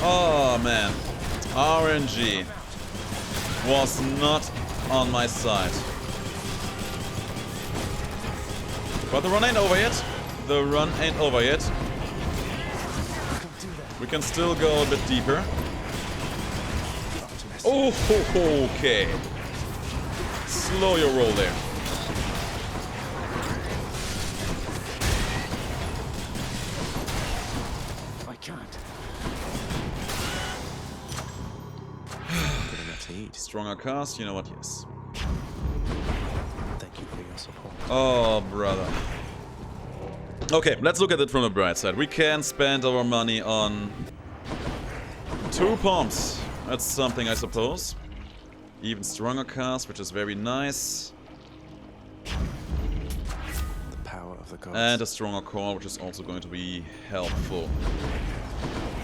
Oh man, RNG was not on my side. But the run ain't over yet. The run ain't over yet. We can still go a bit deeper. Oh, okay. Slow your roll there. I can't. Good enough to eat. Stronger cast, you know what? Yes. Thank you for your support. Oh, brother. Okay, let's look at it from the bright side. We can spend our money on 2 pumps. That's something, I suppose. Even stronger cast, which is very nice. The power of the gods. And a stronger core, which is also going to be helpful.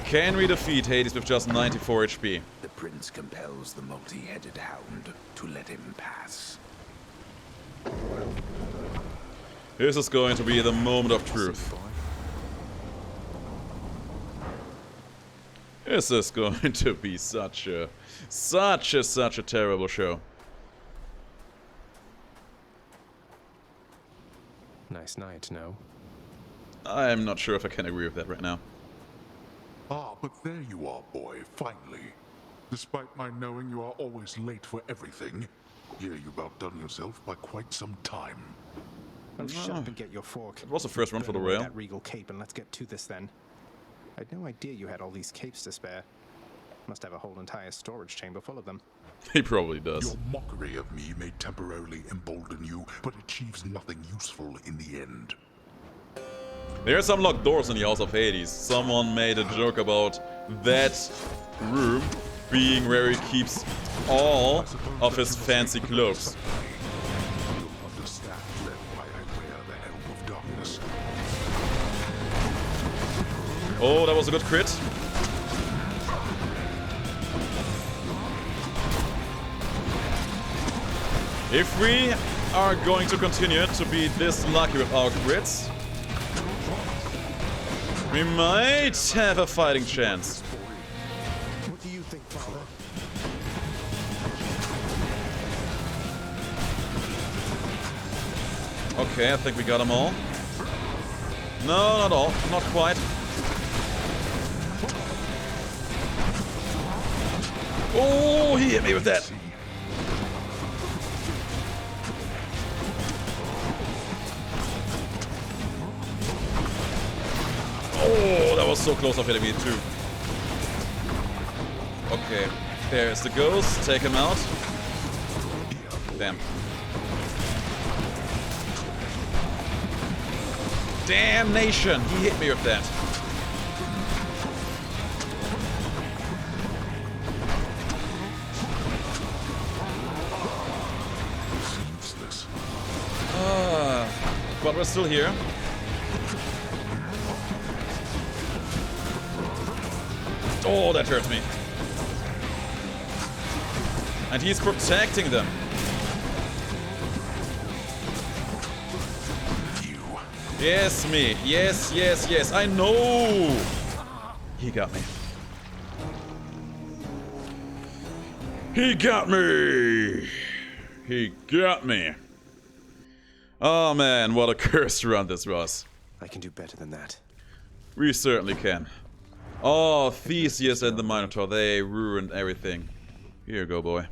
Can we defeat Hades with just 94 HP? The prince compels the multi-headed hound to let him pass. This is going to be the moment of truth. This is going to be such a terrible show. Nice night, no? I'm not sure if I can agree with that right now. Ah, but there you are, boy, finally. Despite my knowing you are always late for everything, here you've outdone yourself by quite some time. Oh, shut up and get your fork. It was the first run for the Burn away rail. that regal cape and let's get to this then. I had no idea you had all these capes to spare. Must have a whole entire storage chamber full of them. He probably does. Your mockery of me may temporarily embolden you, but achieves nothing useful in the end. There are some locked doors in the House of Hades. Someone made a joke about that room being where he keeps all of his fancy cloaks. You'll understand then why I wear the helm of darkness. Oh, that was a good crit. If we are going to continue to be this lucky with our crits, we might have a fighting chance. What do you think, Father? Okay, I think we got them all. No, not all. Not quite. Oh, he hit me with that. Oh, that was so close of hitting me too. Okay, there's the ghost. Take him out. Damn. Damnation! He hit me with that. Useless. But we're still here. Oh, that hurts me. And he's protecting them. Yes, me. Yes, yes, yes. I know. He got me. He got me! He got me. Oh man, what a cursed run this was. I can do better than that. We certainly can. Oh, Theseus and the Minotaur, they ruined everything. Here you go, boy.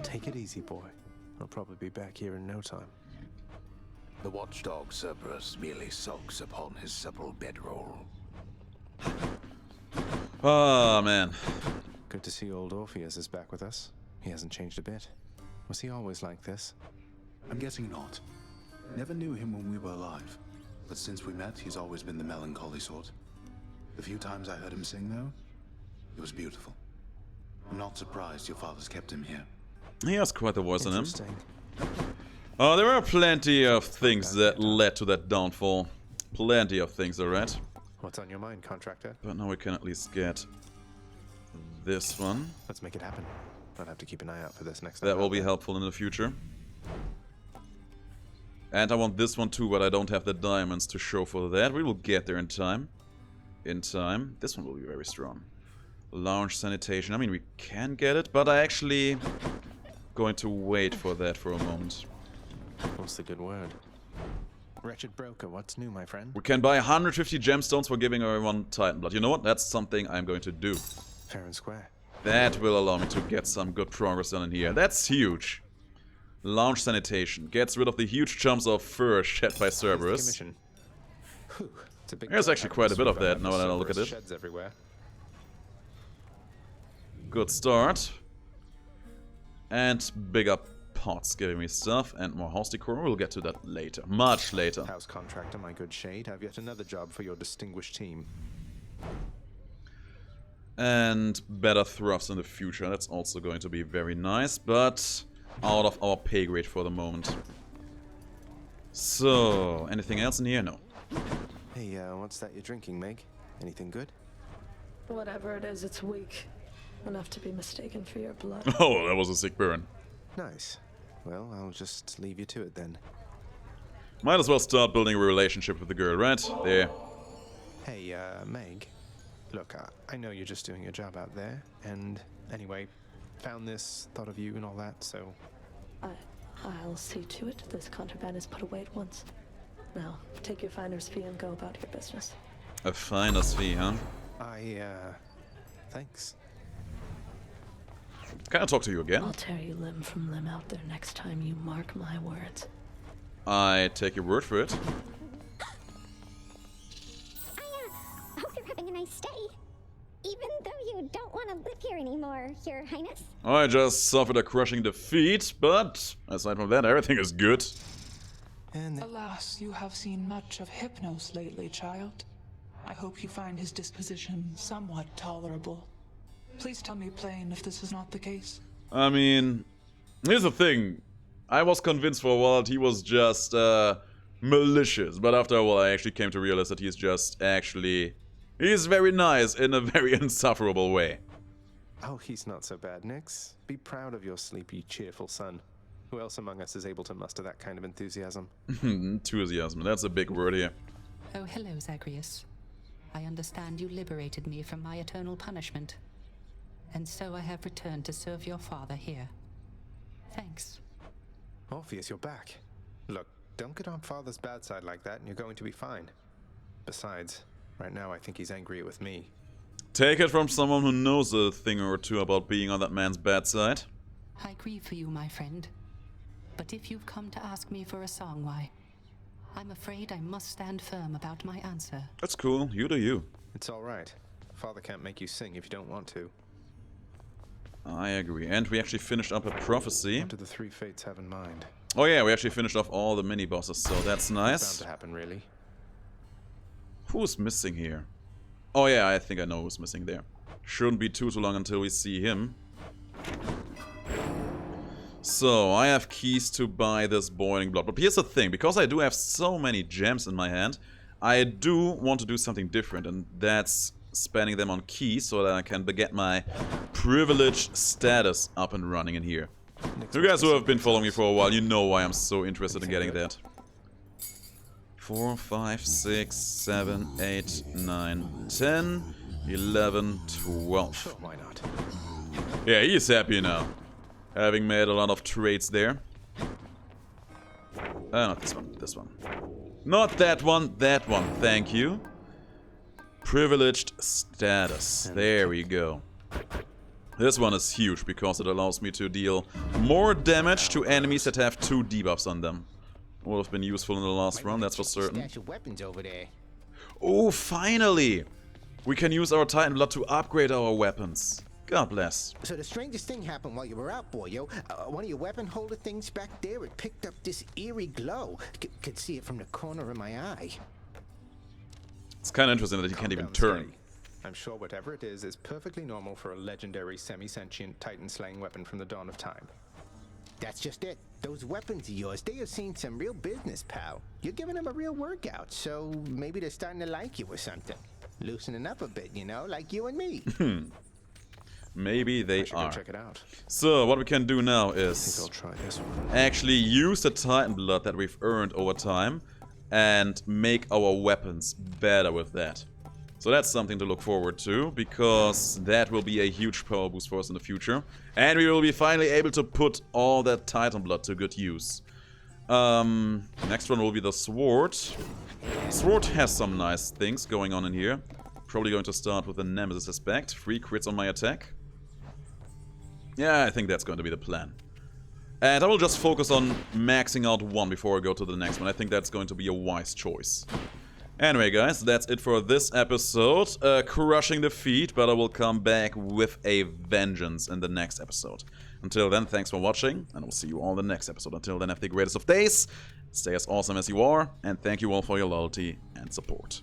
Take it easy, boy. I'll probably be back here in no time. The watchdog Cerberus merely sulks upon his supple bedroll. Oh man. Good to see old Orpheus is back with us. He hasn't changed a bit. Was he always like this? I'm guessing not. Never knew him when we were alive. But since we met, he's always been the melancholy sort. The few times I heard him sing, though, it was beautiful. I'm not surprised your father's kept him here. He has quite a voice in him. Oh, there are plenty of things that led to that downfall. Plenty of things, alright? What's on your mind, contractor? But now we can at least get this one. Let's make it happen. I'll have to keep an eye out for this next time. That will be helpful in the future. And I want this one too, but I don't have the diamonds to show for that. We will get there in time. In time. This one will be very strong. Lounge sanitation. I mean, we can get it, but I actually going to wait for that for a moment. What's the good word? Wretched broker, what's new, my friend? We can buy 150 gemstones for giving everyone Titan blood. You know what? That's something I'm going to do. Fair and square. That will allow me to get some good progress done in here. That's huge. Lounge sanitation. Gets rid of the huge chunks of fur shed by Cerberus. There's actually quite a bit of that now that I look at it. Sheds everywhere. Good start. And bigger pots giving me stuff and more house decor. We'll get to that later. Much later. House contractor, my good shade. Have yet another job for your distinguished team. And better thrusts in the future. That's also going to be very nice, but out of our pay grade for the moment. So, anything else in here? No. Hey, what's that you're drinking, Meg? Anything good? Whatever it is, it's weak. Enough to be mistaken for your blood. Oh, that was a sick burn. Nice. Well, I'll just leave you to it then. Might as well start building a relationship with the girl, right? There. Hey, Meg. Look, I know you're just doing your job out there, and anyway, found this, thought of you and all that, so... I'll see to it this contraband is put away at once. Now, take your finder's fee and go about your business. A finder's fee, huh? Thanks. Can I talk to you again? I'll tear you limb from limb out there next time you mark my words. I take your word for it. I hope you're having a nice stay. Even though you don't want to live here anymore, Your Highness. I just suffered a crushing defeat, but aside from that, everything is good. Alas, you have seen much of Hypnos lately, child. I hope you find his disposition somewhat tolerable. Please tell me plain if this is not the case. I mean, here's the thing. I was convinced for a while that he was just malicious, but after a while I actually came to realize that he's just actually... He's very nice in a very insufferable way. Oh, he's not so bad, Nix. Be proud of your sleepy, cheerful son. Who else among us is able to muster that kind of enthusiasm? Enthusiasm, that's a big word here. Oh, hello, Zagreus. I understand you liberated me from my eternal punishment. And so I have returned to serve your father here. Thanks. Orpheus, you're back. Look, don't get on father's bad side like that and you're going to be fine. Besides, right now I think he's angry with me. Take it from someone who knows a thing or two about being on that man's bad side. I grieve for you, my friend. But if you've come to ask me for a song, why, I'm afraid I must stand firm about my answer. That's cool. You do you. It's alright. Father can't make you sing if you don't want to. I agree. And we actually finished up a prophecy. What do the three fates have in mind? Oh yeah, we actually finished off all the mini-bosses, so that's nice. Bound to happen, really. Who's missing here? Oh yeah, I think I know who's missing there. Shouldn't be too long until we see him. So, I have keys to buy this boiling blood. But here's the thing, because I do have so many gems in my hand, I do want to do something different, and that's spending them on keys so that I can get my privileged status up and running in here. You guys who have been following me for a while, you know why I'm so interested in getting that. 4, 5, 6, 7, 8, 9, 10, 11, 12. Sure, why not? Yeah, he's happy now. Having made a lot of trades there. Not this one, this one. Not that one, that one, thank you. Privileged status, there we go. This one is huge because it allows me to deal more damage to enemies that have 2 debuffs on them. Would have been useful in the last run, that's for certain. Weapons over there. Oh, finally! We can use our Titan Blood to upgrade our weapons. God bless. So the strangest thing happened while you were out, boyo. One of your weapon holder things back there, it picked up this eerie glow. Could see it from the corner of my eye. It's kind of interesting that he can't even turn. I'm sure whatever it is perfectly normal for a legendary semi-sentient Titan-slaying weapon from the dawn of time. That's just it. Those weapons of yours, they have seen some real business, pal. You're giving them a real workout, so maybe they're starting to like you or something. Loosening up a bit, you know, like you and me. Maybe they are. Go check it out. So, what we can do now is I'll try this one. actually use the Titan Blood that we've earned over time and make our weapons better with that. So that's something to look forward to, because that will be a huge power boost for us in the future. And we will be finally able to put all that Titan Blood to good use. Next one will be the Sword. Sword has some nice things going on in here. Probably going to start with the Nemesis aspect. 3 crits on my attack. Yeah, I think that's going to be the plan. And I will just focus on maxing out one before I go to the next one. I think that's going to be a wise choice. Anyway, guys, that's it for this episode. Crushing defeat, but I will come back with a vengeance in the next episode. Until then, thanks for watching, and I will see you all in the next episode. Until then, have the greatest of days, stay as awesome as you are, and thank you all for your loyalty and support.